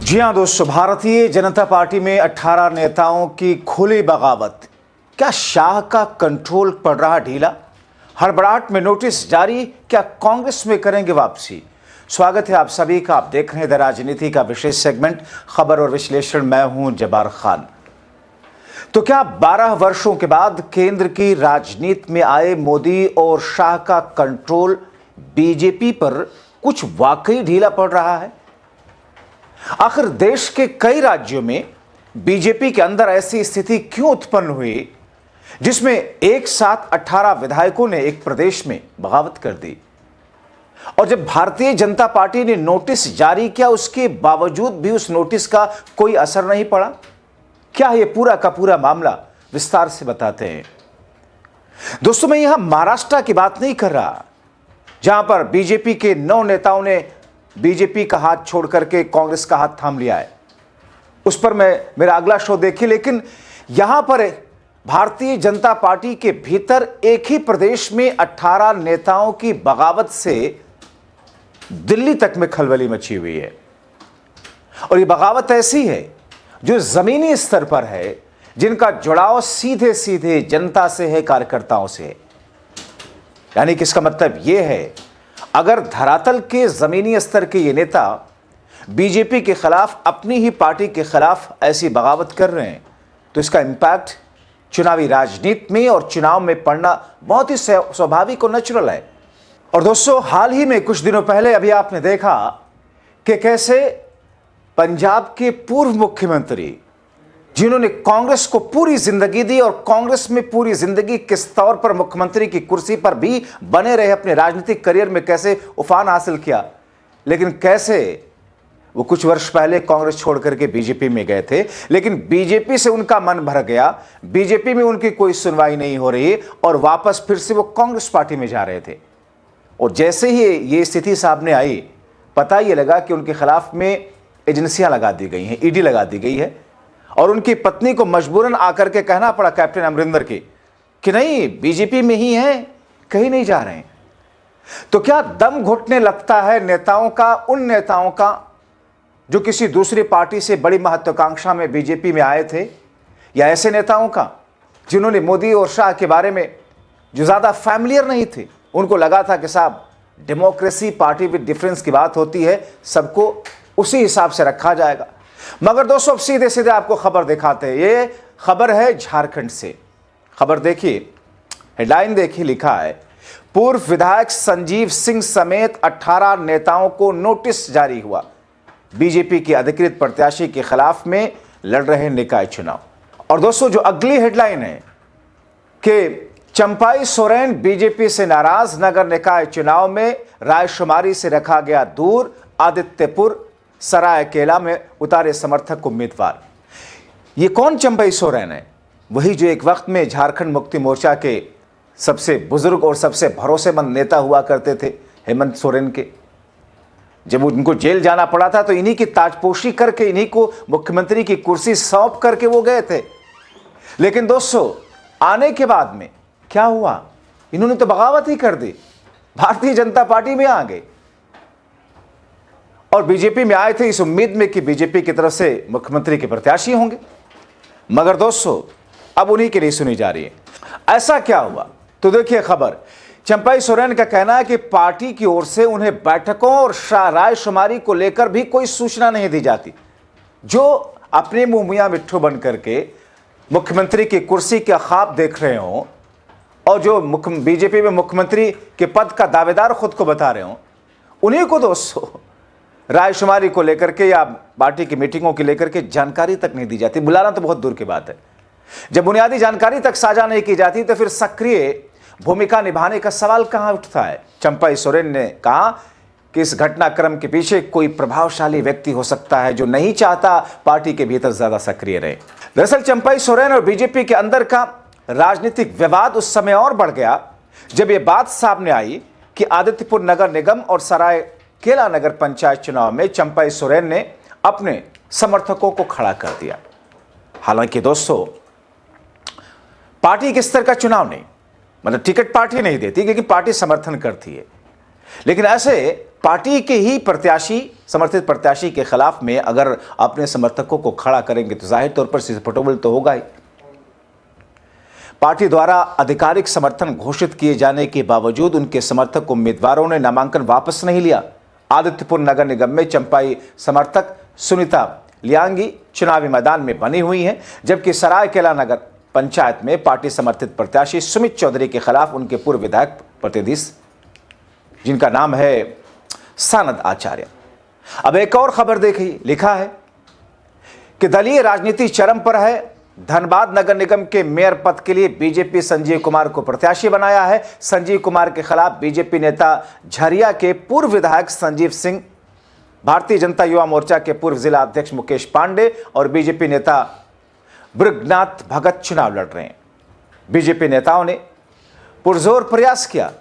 जी हाँ दोस्तों, भारतीय जनता पार्टी में 18 नेताओं की खुली बगावत। क्या शाह का कंट्रोल पड़ रहा ढीला? हड़बड़ाहट में नोटिस जारी, क्या कांग्रेस में करेंगे वापसी? स्वागत है आप सभी का। आप देख रहे हैं द राजनीति का विशेष सेगमेंट खबर और विश्लेषण। मैं हूं जब्बार खान। तो क्या 12 वर्षों के बाद केंद्र की राजनीति में आए मोदी और शाह का कंट्रोल बीजेपी पर कुछ वाकई ढीला पड़ रहा है? आखिर देश के कई राज्यों में बीजेपी के अंदर ऐसी स्थिति क्यों उत्पन्न हुई जिसमें एक साथ 18 विधायकों ने एक प्रदेश में बगावत कर दी? और जब भारतीय जनता पार्टी ने नोटिस जारी किया, उसके बावजूद भी उस नोटिस का कोई असर नहीं पड़ा। क्या यह पूरा का पूरा मामला विस्तार से बताते हैं। दोस्तों, मैं यहां महाराष्ट्र की बात नहीं कर रहा, जहां पर बीजेपी के 9 नेताओं ने बीजेपी का हाथ छोड़ करके कांग्रेस का हाथ थाम लिया है। उस पर मेरा अगला शो देखिए। लेकिन यहां पर भारतीय जनता पार्टी के भीतर एक ही प्रदेश में 18 नेताओं की बगावत से दिल्ली तक में खलबली मची हुई है। और ये बगावत ऐसी है जो जमीनी स्तर पर है, जिनका जुड़ाव सीधे सीधे जनता से है, कार्यकर्ताओं से है। यानी कि इसका मतलब यह है, अगर धरातल के जमीनी स्तर के ये नेता बीजेपी के खिलाफ, अपनी ही पार्टी के खिलाफ ऐसी बगावत कर रहे हैं, तो इसका इंपैक्ट चुनावी राजनीति में और चुनाव में पड़ना बहुत ही स्वाभाविक और नेचुरल है। और दोस्तों, हाल ही में कुछ दिनों पहले अभी आपने देखा कि कैसे पंजाब के पूर्व मुख्यमंत्री, जिन्होंने कांग्रेस को पूरी जिंदगी दी और कांग्रेस में पूरी जिंदगी किस तौर पर मुख्यमंत्री की कुर्सी पर भी बने रहे, अपने राजनीतिक करियर में कैसे उफान हासिल किया, लेकिन कैसे वो कुछ वर्ष पहले कांग्रेस छोड़ करके बीजेपी में गए थे, लेकिन बीजेपी से उनका मन भर गया, बीजेपी में उनकी कोई सुनवाई नहीं हो रही और वापस फिर से वो कांग्रेस पार्टी में जा रहे थे। और जैसे ही ये स्थिति सामने आई, पता ये लगा कि उनके खिलाफ में एजेंसियां लगा दी गई हैं, ईडी लगा दी गई है। और उनकी पत्नी को मजबूरन आकर के कहना पड़ा कैप्टन अमरिंदर की कि नहीं, बीजेपी में ही हैं, कहीं नहीं जा रहे हैं। तो क्या दम घुटने लगता है नेताओं का, उन नेताओं का जो किसी दूसरी पार्टी से बड़ी महत्वाकांक्षा में बीजेपी में आए थे, या ऐसे नेताओं का जिन्होंने मोदी और शाह के बारे में जो ज्यादा फैमिलियर नहीं थे, उनको लगा था कि साहब डेमोक्रेसी पार्टी विद डिफरेंस की बात होती है, सबको उसी हिसाब से रखा जाएगा। मगर दोस्तों, अब सीधे सीधे आपको खबर दिखाते हैं। ये खबर है झारखंड से। खबर देखिए, हेडलाइन देखिए, लिखा है पूर्व विधायक संजीव सिंह समेत 18 नेताओं को नोटिस जारी हुआ, बीजेपी के अधिकृत प्रत्याशी के खिलाफ में लड़ रहे निकाय चुनाव। और दोस्तों, जो अगली हेडलाइन है कि चंपाई सोरेन बीजेपी से नाराज, नगर निकाय चुनाव में रायशुमारी से रखा गया दूर, आदित्यपुर सरायकेला में उतारे समर्थक उम्मीदवार। ये कौन चंपाई सोरेन है? वही जो एक वक्त में झारखंड मुक्ति मोर्चा के सबसे बुजुर्ग और सबसे भरोसेमंद नेता हुआ करते थे, हेमंत सोरेन के। जब उनको जेल जाना पड़ा था तो इन्हीं की ताजपोशी करके, इन्हीं को मुख्यमंत्री की कुर्सी सौंप करके वो गए थे। लेकिन दोस्तों, आने के बाद में क्या हुआ? इन्होंने तो बगावत ही कर दी, भारतीय जनता पार्टी में आ गए और बीजेपी में आए थे इस उम्मीद में कि बीजेपी की तरफ से मुख्यमंत्री के प्रत्याशी होंगे। मगर दोस्तों, अब उन्हीं की नहीं सुनी जा रही है। ऐसा क्या हुआ? तो देखिए खबर। चंपाई सोरेन का कहना है कि पार्टी की ओर से उन्हें बैठकों और रायशुमारी को लेकर भी कोई सूचना नहीं दी जाती। जो अपने मुंह मियां मिट्ठू बन करके मुख्यमंत्री की कुर्सी का ख्वाब देख रहे हों और जो बीजेपी में मुख्यमंत्री के पद का दावेदार खुद को बता रहे हों, उन्हीं को दोस्तों रायशुमारी को लेकर के या पार्टी की मीटिंगों को लेकर के जानकारी तक नहीं दी जाती। बुलाना तो बहुत दूर की बात है। जब बुनियादी जानकारी तक साझा नहीं की जाती तो फिर सक्रिय भूमिका निभाने का सवाल कहां उठता है? चंपाई सोरेन ने कहा कि इस घटनाक्रम के पीछे कोई प्रभावशाली व्यक्ति हो सकता है जो नहीं चाहता पार्टी के भीतर ज्यादा सक्रिय रहे। दरअसल चंपाई सोरेन और बीजेपी के अंदर का राजनीतिक विवाद उस समय और बढ़ गया जब यह बात सामने आई कि आदित्यपुर नगर निगम और सरायकेला नगर पंचायत चुनाव में चंपाई सोरेन ने अपने समर्थकों को खड़ा कर दिया। हालांकि दोस्तों, पार्टी के स्तर का चुनाव नहीं, मतलब टिकट पार्टी नहीं देती, क्योंकि पार्टी समर्थन करती है। लेकिन ऐसे पार्टी के ही प्रत्याशी, समर्थित प्रत्याशी के खिलाफ में अगर अपने समर्थकों को खड़ा करेंगे तो जाहिर तौर पर सिसपटोबल तो होगा ही। पार्टी द्वारा आधिकारिक समर्थन घोषित किए जाने के बावजूद उनके समर्थक उम्मीदवारों ने नामांकन वापस नहीं लिया। आदित्यपुर नगर निगम में चंपाई समर्थक सुनीता लियांगी चुनावी मैदान में बनी हुई हैं, जबकि सरायकेला नगर पंचायत में पार्टी समर्थित प्रत्याशी सुमित चौधरी के खिलाफ उनके पूर्व विधायक प्रतिनिधि, जिनका नाम है सानद आचार्य। अब एक और खबर देखिए, लिखा है कि दलीय राजनीति चरम पर है। धनबाद नगर निगम के मेयर पद के लिए बीजेपी संजीव कुमार को प्रत्याशी बनाया है। संजीव कुमार के खिलाफ बीजेपी नेता झरिया के पूर्व विधायक संजीव सिंह, भारतीय जनता युवा मोर्चा के पूर्व जिला अध्यक्ष मुकेश पांडे और बीजेपी नेता ब्रगनाथ भगत चुनाव लड़ रहे हैं। बीजेपी नेताओं ने पुरजोर प्रयास किया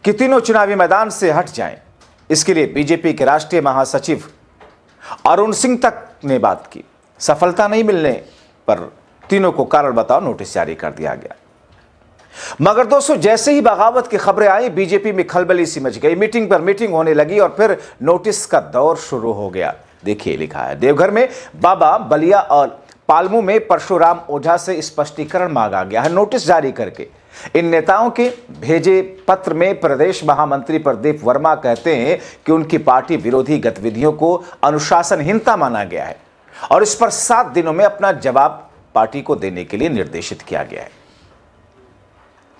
कि तीनों चुनावी मैदान से हट जाएं। इसके लिए बीजेपी के राष्ट्रीय महासचिव अरुण सिंह तक ने बात की। सफलता नहीं मिलने पर तीनों को कारण बताओ नोटिस जारी कर दिया गया। मगर दोस्तों, जैसे ही बगावत की खबरें आई, बीजेपी में खलबली सी मच गई। मीटिंग पर मीटिंग होने लगी और फिर नोटिस का दौर शुरू हो गया। देखिए, लिखा है देवघर में बाबा बलिया और पालमू में परशुराम ओझा से स्पष्टीकरण मांगा गया है नोटिस जारी करके। इन नेताओं के भेजे पत्र में प्रदेश महामंत्री प्रदीप वर्मा कहते हैं कि उनकी पार्टी विरोधी गतिविधियों को अनुशासनहीनता माना गया है और इस पर 7 दिनों में अपना जवाब पार्टी को देने के लिए निर्देशित किया गया है।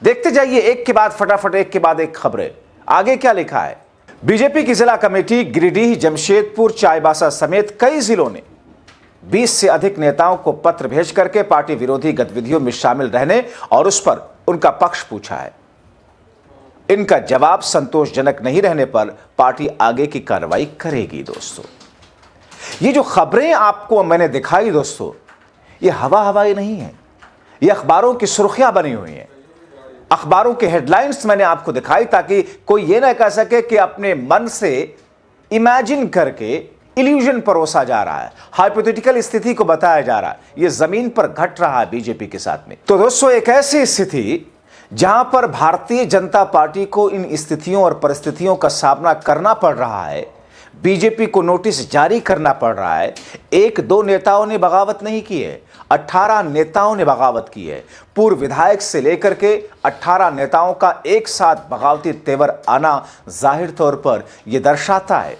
देखते जाइए, एक के बाद फटाफट एक के बाद एक खबरें। आगे क्या लिखा है? बीजेपी की जिला कमेटी गिरिडीह, जमशेदपुर, चाईबासा समेत कई जिलों ने 20 से अधिक नेताओं को पत्र भेज करके पार्टी विरोधी गतिविधियों में शामिल रहने और उस पर उनका पक्ष पूछा है। इनका जवाब संतोषजनक नहीं रहने पर पार्टी आगे की कार्रवाई करेगी। दोस्तों, ये जो खबरें आपको मैंने दिखाई दोस्तों, ये हवाई नहीं है, ये अखबारों की सुर्खियां बनी हुई हैं। अखबारों के हेडलाइंस मैंने आपको दिखाई ताकि कोई ये ना कह सके कि अपने मन से इमेजिन करके इल्यूजन परोसा जा रहा है, हाइपोथेटिकल स्थिति को बताया जा रहा है। ये जमीन पर घट रहा है बीजेपी के साथ में। तो दोस्तों, एक ऐसी स्थिति जहां पर भारतीय जनता पार्टी को इन स्थितियों और परिस्थितियों का सामना करना पड़ रहा है, बीजेपी को नोटिस जारी करना पड़ रहा है। 1-2 नेताओं ने बगावत नहीं की है, 18 नेताओं ने बगावत की है। पूर्व विधायक से लेकर के 18 नेताओं का एक साथ बगावती तेवर आना जाहिर तौर पर यह दर्शाता है,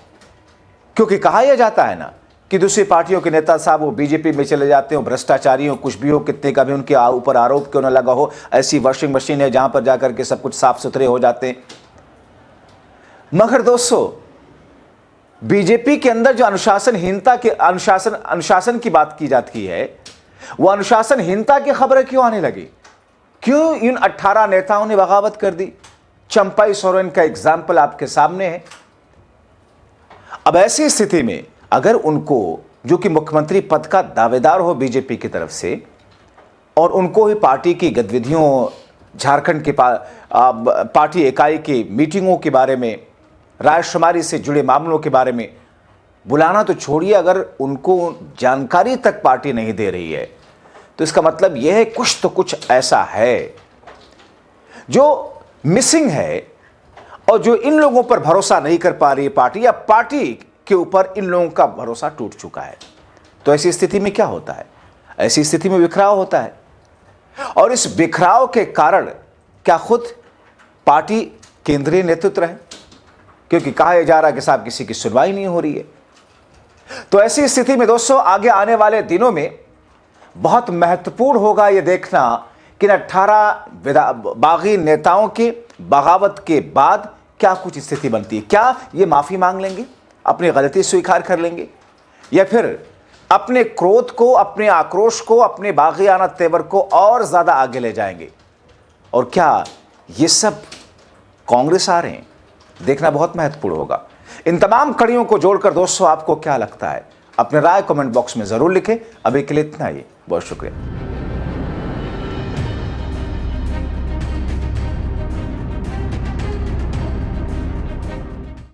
क्योंकि कहा यह जाता है ना कि दूसरी पार्टियों के नेता साहब वो बीजेपी में चले जाते हो, भ्रष्टाचारी हो, कुछ भी हो, कितने का भी उनके ऊपर आरोप क्यों न लगा हो, ऐसी वॉशिंग मशीन है जहां पर जाकर के सब कुछ साफ सुथरे हो जाते हैं। मगर दोस्तों, बीजेपी के अंदर जो अनुशासनहीनता के अनुशासन की बात की जाती है, वो अनुशासनहीनता की खबरें क्यों आने लगी? क्यों इन 18 नेताओं ने बगावत कर दी? चंपाई सोरेन का एग्जाम्पल आपके सामने है। अब ऐसी स्थिति में अगर उनको, जो कि मुख्यमंत्री पद का दावेदार हो बीजेपी की तरफ से, और उनको ही पार्टी की गतिविधियों, झारखंड की पार्टी इकाई की मीटिंगों के बारे में, रायशुमारी से जुड़े मामलों के बारे में बुलाना तो छोड़िए, अगर उनको जानकारी तक पार्टी नहीं दे रही है, तो इसका मतलब यह है कुछ तो कुछ ऐसा है जो मिसिंग है और जो इन लोगों पर भरोसा नहीं कर पा रही है पार्टी, या पार्टी के ऊपर इन लोगों का भरोसा टूट चुका है। तो ऐसी स्थिति में क्या होता है? ऐसी स्थिति में बिखराव होता है, और इस बिखराव के कारण क्या खुद पार्टी केंद्रीय नेतृत्व है, क्योंकि कहा जा रहा है कि साहब किसी की सुनवाई नहीं हो रही है। तो ऐसी स्थिति में दोस्तों, आगे आने वाले दिनों में बहुत महत्वपूर्ण होगा यह देखना कि 18 बागी नेताओं के बगावत के बाद क्या कुछ स्थिति बनती है। क्या ये माफी मांग लेंगे, अपनी गलती स्वीकार कर लेंगे, या फिर अपने क्रोध को, अपने आक्रोश को, अपने बागियाना तेवर को और ज्यादा आगे ले जाएंगे? और क्या ये सब कांग्रेस आ रहे हैं? देखना बहुत महत्वपूर्ण होगा। इन तमाम कड़ियों को जोड़कर दोस्तों, आपको क्या लगता है? अपने राय कमेंट बॉक्स में जरूर लिखें। अभी के लिए इतना ही, बहुत शुक्रिया।